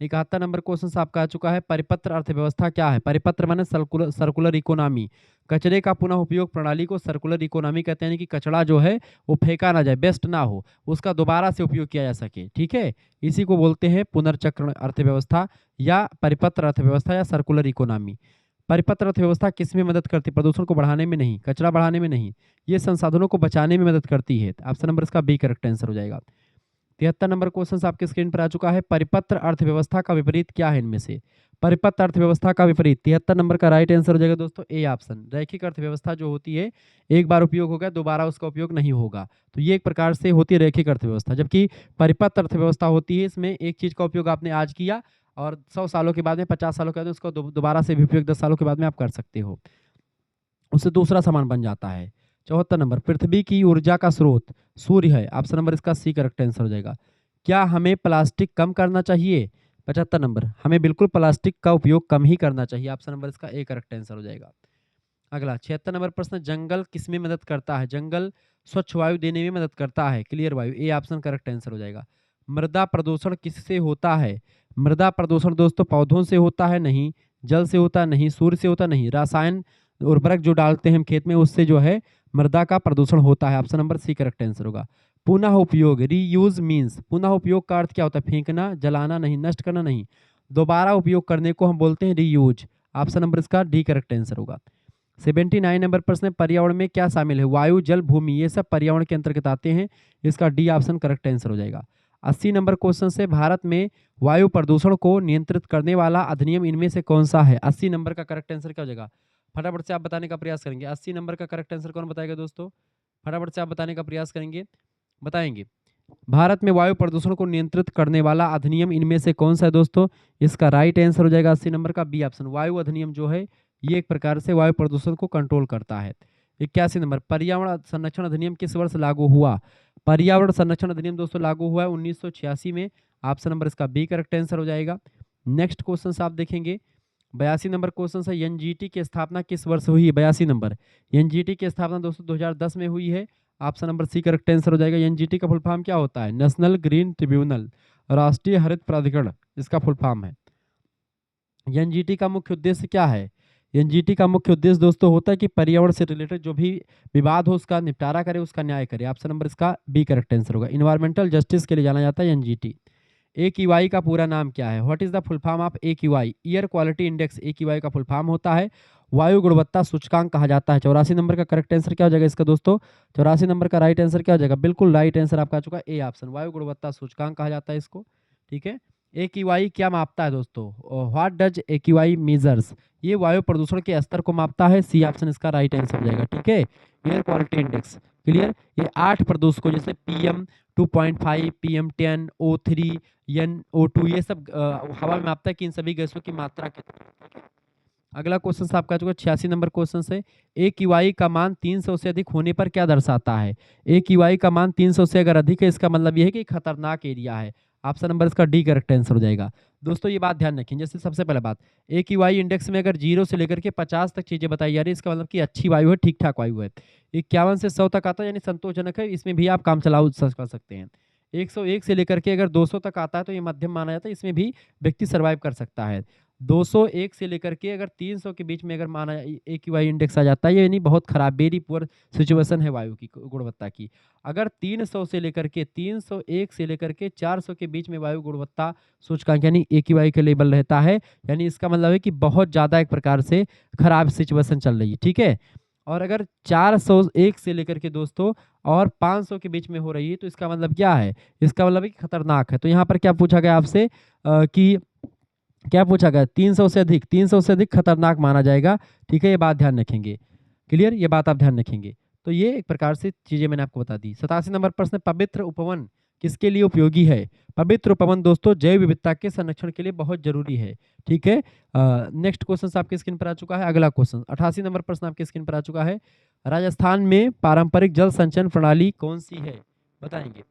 71 नंबर क्वेश्चन से आपका आ चुका है, परिपत्र अर्थव्यवस्था क्या है। परिपत्र माने सर्कुलर इकोनॉमी, कचरे का पुनः उपयोग प्रणाली को सर्कुलर इकोनॉमी कहते हैं, कि कचरा जो है वो फेंका ना जाए, वेस्ट ना हो, उसका दोबारा से उपयोग किया जा सके। ठीक है, इसी को बोलते हैं पुनर्चक्रण अर्थव्यवस्था या परिपत्र अर्थव्यवस्था या सर्कुलर इकोनॉमी। परिपत्र अर्थव्यवस्था किस में मदद करती है, प्रदूषण को बढ़ाने में नहीं, कचरा बढ़ाने में नहीं, ये संसाधनों को बचाने में मदद करती है। ऑप्शन नंबर इसका बी करेक्ट आंसर हो जाएगा। 73 नंबर क्वेश्चन आपके स्क्रीन पर आ चुका है, परिपत्र अर्थव्यवस्था का विपरीत क्या है इनमें से। परिपत्र अर्थव्यवस्था का विपरीत, 73 नंबर का राइट आंसर हो जाएगा दोस्तों ए ऑप्शन, रैखिक अर्थव्यवस्था जो होती है एक बार उपयोग हो गया दोबारा उसका उपयोग नहीं होगा, तो ये एक प्रकार से होती है रैखिक अर्थव्यवस्था। जबकि परिपत्र अर्थव्यवस्था होती है, इसमें एक चीज का उपयोग आपने आज किया और 100 सालों के बाद में, 50 सालों के बाद में उसको दोबारा से भी उपयोग 10 सालों के बाद में आप कर सकते हो, उससे दूसरा सामान बन जाता है। 74 नंबर, पृथ्वी की ऊर्जा का स्रोत सूर्य है। ऑप्शन नंबर इसका सी करेक्ट आंसर हो जाएगा। क्या हमें प्लास्टिक कम करना चाहिए। 75 नंबर, हमें बिल्कुल प्लास्टिक का उपयोग कम ही करना चाहिए। ऑप्शन नंबर इसका ए करेक्ट आंसर हो जाएगा। अगला 76 नंबर प्रश्न, जंगल किसमें मदद करता है? जंगल स्वच्छ वायु देने में मदद करता है, क्लियर वायु, ए ऑप्शन करेक्ट आंसर हो जाएगा। मृदा प्रदूषण किससे होता है? मृदा प्रदूषण दोस्तों पौधों से होता है, नहीं। जल से होता है, नहीं। सूर्य से होता, नहीं। रसायन उर्वरक जो डालते हैं हम खेत में, उससे जो है मृदा का प्रदूषण होता है, option number C correct answer होगा। पुनः उपयोग, रीयूज मीन्स, पुनः उपयोग का अर्थ क्या होता है? फेंकना, जलाना, नहीं। नष्ट करना, नहीं। दोबारा उपयोग करने को हम बोलते हैं रीयूज, ऑप्शन नंबर इसका डी करेक्ट आंसर होगा। 79 नंबर प्रश्न, पर्यावरण में क्या शामिल है? वायु, जल, भूमि, ये सब पर्यावरण के अंतर्गत आते हैं, इसका डी ऑप्शन करेक्ट आंसर हो जाएगा। 80 नंबर क्वेश्चन से, भारत में वायु प्रदूषण को नियंत्रित करने वाला अधिनियम इनमें से कौन सा है? 80 नंबर का करेक्ट आंसर क्या हो जाएगा? फटाफट से आप बताने का प्रयास करेंगे। 80 नंबर का करेक्ट आंसर कौन बताएगा दोस्तों? फटाफट से आप बताने का प्रयास करेंगे, बताएंगे। भारत में वायु प्रदूषण को नियंत्रित करने वाला अधिनियम इनमें से कौन सा है दोस्तों? इसका राइट आंसर हो जाएगा 80 नंबर का बी ऑप्शन, वायु अधिनियम जो है ये एक प्रकार से वायु प्रदूषण को कंट्रोल करता है। 81 नंबर, पर्यावरण संरक्षण अधिनियम किस वर्ष लागू हुआ? पर्यावरण संरक्षण अधिनियम दोस्तों लागू हुआ है 1986 में, ऑप्शन नंबर इसका बी करेक्ट आंसर हो जाएगा। नेक्स्ट क्वेश्चन आप देखेंगे, 82 नंबर क्वेश्चन है, एनजीटी की स्थापना किस वर्ष हुई है? 82 नंबर, एनजीटी की स्थापना दोस्तों 2010 में हुई है, option number C correct answer हो जाएगा। एनजीटी का फुल फॉर्म क्या होता है? नेशनल ग्रीन ट्रिब्यूनल, राष्ट्रीय हरित प्राधिकरण इसका फुल फॉर्म है। एनजीटी का मुख्य उद्देश्य क्या है? एनजीटी का मुख्य उद्देश्य दोस्तों होता है कि पर्यावरण से रिलेटेड जो भी विवाद हो उसका निपटारा करे, उसका न्याय करे, ऑप्शन नंबर इसका बी करेक्ट आंसर होगा। इन्वायरमेंटल जस्टिस के लिए जाना जाता है एनजीटी। एक्यूआई का पूरा नाम क्या है? What is the full form of AQI? Air quality index AQI का फुल फॉर्म होता है, वायु गुणवत्ता सूचकांक कहा जाता है। 84 नंबर का करेक्ट आंसर क्या हो जाएगा इसका दोस्तों? 84 नंबर का राइट आंसर क्या हो जाएगा? बिल्कुल राइट आंसर आपका आ चुका है, ए ऑप्शन, वायु गुणवत्ता सूचकांक कहा जाता है इसको, ठीक है। एक्यूआई क्या मापता है दोस्तों? What does AQI measures? ये वायु प्रदूषण के स्तर को मापता है, सी ऑप्शन इसका राइट आंसर हो जाएगा, ठीक है। Air quality index, clear. ये 8 प्रदूषकों जैसे पीएम 2.5, पीएम 10, O3, NO2 ये सब हवा में मापता है कि इन सभी गैसों की मात्रा कितनी है। अगला क्वेश्चन आपका चुका 86 नंबर क्वेश्चन है, एक्यूआई का मान 300 से अधिक होने पर क्या दर्शाता है? एक्यूआई का मान 300 से अगर अधिक है, इसका मतलब यह है कि खतरनाक एरिया है, ऑप्शन नंबर इसका डी करेक्ट आंसर हो जाएगा। दोस्तों ये बात ध्यान रखें, जैसे सबसे पहले बात, एक्यूआई इंडेक्स में अगर 0 से लेकर के 50 तक चीजें बताई जा रही है, इसका मतलब कि अच्छी वायु है, ठीक ठाक वायु है। 51 से 100 तक आता है यानी संतोषजनक है, इसमें भी आप काम चलाओ कर सकते हैं। 101 से लेकर के अगर 200 तक आता है तो ये मध्यम माना जाता है, इसमें भी व्यक्ति सर्वाइव कर सकता है। 201 से लेकर के अगर 300 के बीच में अगर माना एक्यूआई इंडेक्स आ जाता है, ये नहीं बहुत खराब, वेरी पुअर सिचुएशन है वायु की गुणवत्ता की। अगर 300 से लेकर के 301 से लेकर के 400 के बीच में वायु गुणवत्ता सूचकांक यानी एक्यूआई का लेवल रहता है, यानी इसका मतलब है कि बहुत ज़्यादा एक प्रकार से खराब सिचुएशन चल रही है, ठीक है। और अगर 401 से लेकर के दोस्तों और 500 के बीच में हो रही है, तो इसका मतलब क्या है? इसका मतलब है कि खतरनाक है। तो यहाँ पर क्या पूछा गया आपसे कि क्या पूछा गया? 300 से अधिक, 300 से अधिक खतरनाक माना जाएगा, ठीक है, ये बात ध्यान रखेंगे, क्लियर, ये बात आप ध्यान रखेंगे। तो ये एक प्रकार से चीजें मैंने आपको बता दी। 87 नंबर प्रश्न, पवित्र उपवन किसके लिए उपयोगी है? पवित्र उपवन दोस्तों जैव विविधता के संरक्षण के लिए बहुत जरूरी है, ठीक है। नेक्स्ट क्वेश्चन आपके स्क्रीन पर आ चुका है। अगला क्वेश्चन 88 नंबर प्रश्न आपके स्क्रीन पर आ चुका है, राजस्थान में पारंपरिक जल संचयन प्रणाली कौन सी है? बताएंगे।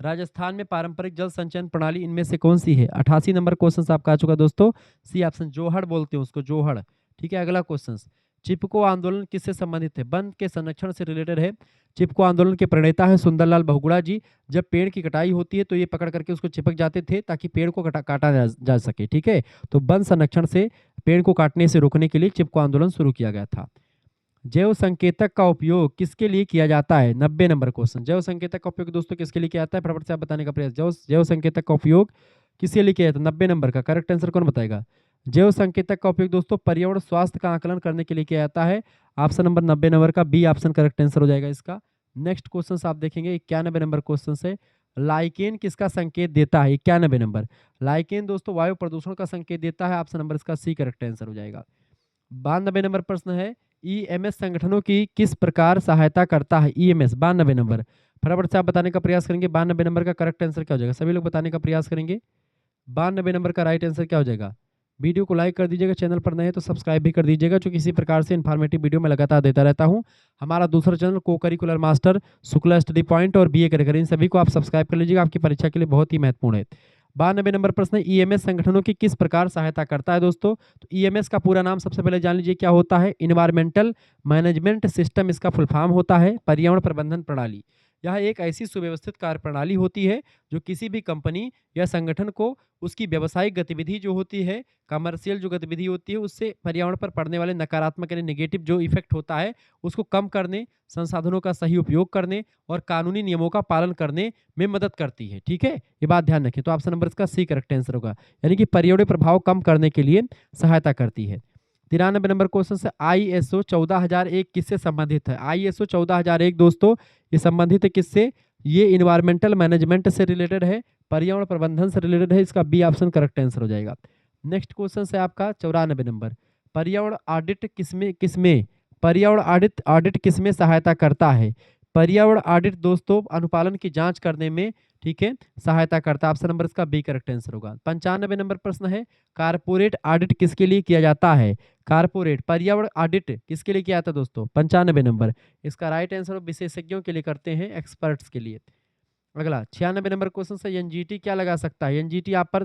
राजस्थान में पारंपरिक जल संचयन प्रणाली इनमें से कौन सी है? 88 नंबर क्वेश्चन आपका आ चुका दोस्तों, सी ऑप्शन, जोहड़ बोलते हैं उसको, जोहड़, ठीक है। अगला क्वेश्चन, चिपको आंदोलन किससे संबंधित है? वन के संरक्षण से रिलेटेड है। चिपको आंदोलन के प्रणेता है सुंदरलाल बहुगुणा जी। जब पेड़ की कटाई होती है तो ये पकड़ करके उसको चिपक जाते थे ताकि पेड़ को काटा जा सके, ठीक है। तो वन संरक्षण से पेड़ को काटने से रोकने के लिए चिपको आंदोलन शुरू किया गया था। जैव संकेतक का उपयोग किसके लिए किया जाता है? 90 नंबर क्वेश्चन, जैव संकेतक का उपयोग दोस्तों किसके लिए किया जाता है? फटाफट से आप बताने का प्रयास। जैव संकेतक का उपयोग किसके लिए किया जाता है? 90 नंबर का करेक्ट आंसर कौन बताएगा? जैव संकेतक का उपयोग दोस्तों पर्यावरण स्वास्थ्य का आकलन करने के लिए किया जाता है, ऑप्शन नंबर 90 नंबर का बी ऑप्शन करेक्ट आंसर हो जाएगा इसका। नेक्स्ट क्वेश्चन आप देखेंगे 91 नंबर क्वेश्चन से, लाइकेन किसका संकेत देता है? 91 नंबर, लाइकेन दोस्तों वायु प्रदूषण का संकेत देता है, ऑप्शन नंबर इसका सी करेक्ट आंसर हो जाएगा। 92 नंबर प्रश्न है, ईएमएस संगठनों की किस प्रकार सहायता करता है? ईएमएस 92 नंबर, फटाफट से आप बताने का प्रयास करेंगे। 92 नंबर का करेक्ट आंसर क्या हो जाएगा? सभी लोग बताने का प्रयास करेंगे। 92 नंबर का राइट आंसर क्या हो जाएगा? वीडियो को लाइक कर दीजिएगा, चैनल पर नए हैं तो सब्सक्राइब भी कर दीजिएगा, क्योंकि इसी प्रकार से इन्फॉर्मेटिव वीडियो मैं लगातार देता रहता हूं। हमारा दूसरा चैनल को curricular master, Shukla study point और बीए करिकुलर, इन सभी को आप सब्सक्राइब कर लीजिएगा, आपकी परीक्षा के लिए बहुत ही महत्वपूर्ण है। 92 नंबर प्रश्न है, ईएमएस संगठनों की किस प्रकार सहायता करता है दोस्तों? तो ईएमएस का पूरा नाम सबसे पहले जान लीजिए क्या होता है। इन्वायरमेंटल मैनेजमेंट सिस्टम इसका फुल फॉर्म होता है, पर्यावरण प्रबंधन प्रणाली। यह एक ऐसी सुव्यवस्थित कार्यप्रणाली होती है जो किसी भी कंपनी या संगठन को उसकी व्यावसायिक गतिविधि जो होती है, कमर्शियल जो गतिविधि होती है, उससे पर्यावरण पर पड़ने वाले नकारात्मक यानी नेगेटिव जो इफेक्ट होता है उसको कम करने, संसाधनों का सही उपयोग करने और कानूनी नियमों का पालन करने में मदद करती है। ठीक है, ये बात ध्यान रखें। तो ऑप्शन नंबर इसका सी करेक्ट आंसर होगा, यानी कि पर्यावरणीय प्रभाव कम करने के लिए सहायता करती है। 93 नंबर क्वेश्चन से, ISO 14001 किससे संबंधित है? ISO 14001 दोस्तों ये संबंधित है किससे? ये इन्वायरमेंटल मैनेजमेंट से रिलेटेड है, पर्यावरण प्रबंधन से रिलेटेड है। इसका बी ऑप्शन करेक्ट आंसर हो जाएगा। नेक्स्ट क्वेश्चन है आपका 94 नंबर, पर्यावरण ऑडिट किसमें किसमें पर्यावरण ऑडिट किसमें सहायता करता है? पर्यावरण ऑडिट दोस्तों अनुपालन की जांच करने में, ठीक है, सहायता करता है। ऑप्शन नंबर इसका बी करेक्ट आंसर होगा। 95 नंबर प्रश्न है, कारपोरेट ऑडिट किसके लिए किया जाता है? कारपोरेट पर्यावरण ऑडिट किसके लिए किया जाता है दोस्तों? 95 नंबर इसका राइट आंसर विशेषज्ञों के लिए करते हैं, एक्सपर्ट्स के लिए। अगला 96 नंबर क्वेश्चन से, एनजीटी क्या लगा सकता है? एनजीटी आप पर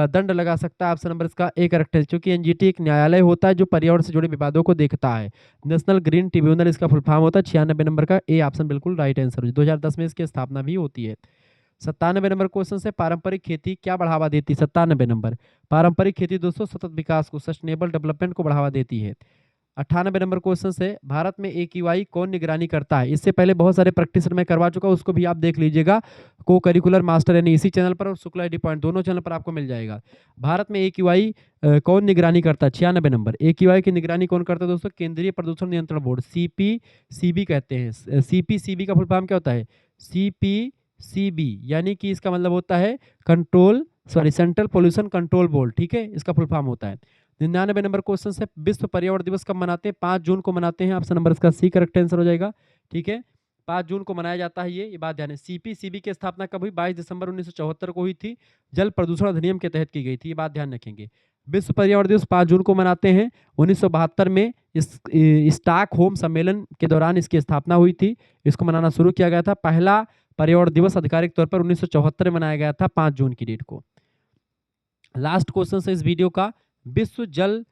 दंड लगा सकता है। ऑप्शन नंबर इसका ए करेक्ट है, क्योंकि एनजीटी एक न्यायालय होता है जो पर्यावरण से जुड़े विवादों को देखता है। नेशनल ग्रीन ट्रिब्यूनल इसका फुल फॉर्म होता है। 96 नंबर का ए ऑप्शन बिल्कुल राइट आंसर हो। 2010 में इसकी स्थापना भी होती है। 97 नंबर क्वेश्चन से, पारंपरिक खेती क्या बढ़ावा देती है? 97 नंबर, पारंपरिक खेती दोस्तों सतत विकास को, सस्टेनेबल डेवलपमेंट को बढ़ावा देती है। 98 नंबर क्वेश्चन से, भारत में AQI कौन निगरानी करता है? इससे पहले बहुत सारे प्रैक्टिस मैं करवा चुका हूं, उसको भी आप देख लीजिएगा, को करिकुलर मास्टर यानी इसी चैनल पर और शुक्ला एडी पॉइंट दोनों चैनल पर आपको मिल जाएगा। भारत में AQI कौन निगरानी करता है? 96 नंबर, AQI की निगरानी कौन करता है दोस्तों? केंद्रीय प्रदूषण नियंत्रण बोर्ड, CPCB कहते हैं। CPCB का फुल फॉर्म क्या होता है? CPCB यानी कि इसका मतलब होता है सेंट्रल पोल्यूशन कंट्रोल बोर्ड। ठीक है, इसका फुल फॉर्म होता है। 99 नंबर क्वेश्चन है, विश्व पर्यावरण दिवस कब मनाते हैं? 5 जून को मनाते हैं। ऑप्शन नंबर इसका सी करेक्ट आंसर हो जाएगा। ठीक है, 5 जून को मनाया जाता है ये बात ध्यान है। CPCB की स्थापना कब हुई? 22 दिसंबर 1974 को हुई थी, जल प्रदूषण अधिनियम के तहत की गई थी। ये बात ध्यान रखेंगे। विश्व पर्यावरण दिवस 5 जून को मनाते हैं। 1972 में इस स्टॉकहोम सम्मेलन के दौरान इसकी स्थापना हुई थी। इसको मनाना शुरू किया गया था। पहला पर्यावरण दिवस आधिकारिक तौर पर 1974 में मनाया गया था, 5 जून की डेट को। लास्ट क्वेश्चन है इस वीडियो का, विश्व जल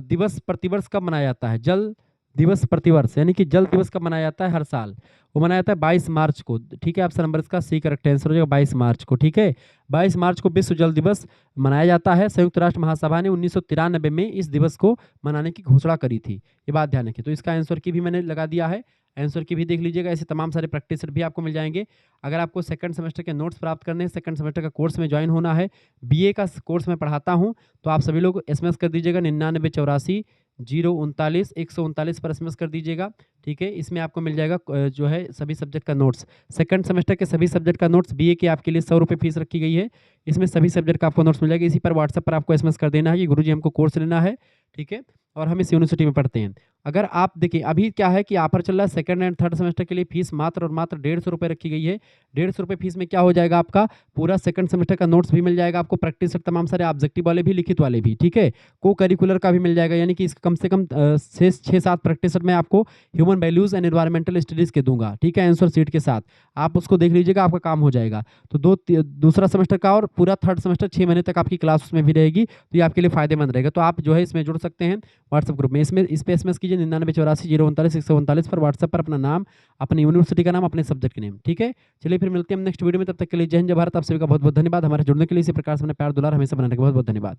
दिवस प्रतिवर्ष कब मनाया जाता है? जल दिवस प्रतिवर्ष यानी कि जल दिवस कब मनाया जाता है? हर साल वो मनाया जाता है 22 मार्च को। ठीक है, ऑप्शन नंबर इसका सी करेक्ट आंसर हो जाएगा, 22 मार्च को। ठीक है, 22 मार्च को विश्व जल दिवस मनाया जाता है। संयुक्त राष्ट्र महासभा ने 1993 में इस दिवस को मनाने की घोषणा करी थी। ये बात ध्यान रखिए। तो इसका आंसर की भी मैंने लगा दिया है, आंसर की भी देख लीजिएगा। ऐसे तमाम सारे प्रैक्टिस भी आपको मिल जाएंगे। अगर आपको सेकंड सेमेस्टर के नोट्स प्राप्त करने हैं, सेकंड सेमेस्टर का कोर्स में ज्वाइन होना है, BA का कोर्स में पढ़ाता हूं, तो आप सभी लोग SMS कर दीजिएगा 9984 039 139 पर SMS कर दीजिएगा। ठीक है, इसमें आपको मिल जाएगा जो है सभी सब्जेक्ट का नोट्स। सेकंड सेमेस्टर के सभी सब्जेक्ट का नोट्स BA के आपके लिए 100 रुपये फीस रखी गई है। इसमें सभी सब्जेक्ट का आपको नोट्स मिल जाएगा। इसी पर व्हाट्सएप पर आपको SMS कर देना है कि गुरुजी हमको कोर्स लेना है। ठीक है, और हम इस यूनिवर्सिटी में पढ़ते हैं। अगर आप देखिए अभी क्या है कि ऑफर चल रहा है, सेकंड एंड थर्ड सेमेस्टर के लिए फीस मात्र और मात्र 150 रुपये रखी गई है। 150 रुपये फीस में क्या हो जाएगा, आपका पूरा सेकंड सेमेस्टर का नोट्स भी मिल जाएगा आपको, प्रैक्टिस सेट तमाम सारे ऑब्जेक्टिव वाले भी, लिखित वाले भी। ठीक है, को करिकुलर का भी मिल जाएगा, यानी कि इसका कम से कम 6-7 प्रैक्टिस सेट मैं आपको human values and environmental studies के दूंगा। ठीक है, आंसर सीट के साथ आप उसको देख लीजिएगा, आपका काम हो जाएगा। तो दूसरा सेमेस्टर का और पूरा थर्ड सेमेस्टर 6 महीने तक आपकी क्लास उसमें भी रहेगी, तो ये आपके लिए फायदेमंद रहेगा। तो आप जो है इसमें जुड़ सकते हैं व्हाट्सएप ग्रुप में। इस पे SMS कीजिए 9984 039 139 पर, व्हाट्सएप पर अपना नाम, अपनी यूनिवर्सिटी का नाम, अपने सब्जेक्ट के नेम। ठीक है, चलिए फिर मिलते हैं हम नेक्स्ट वीडियो में। तब तक के लिए जय हिंद जय भारत। आप सभी का बहुत बहुत धन्यवाद हमारे जुड़ने के लिए। इसी प्रकार से अपने प्यार दुलार हमेशा बनाने के बहुत बहुत धन्यवाद।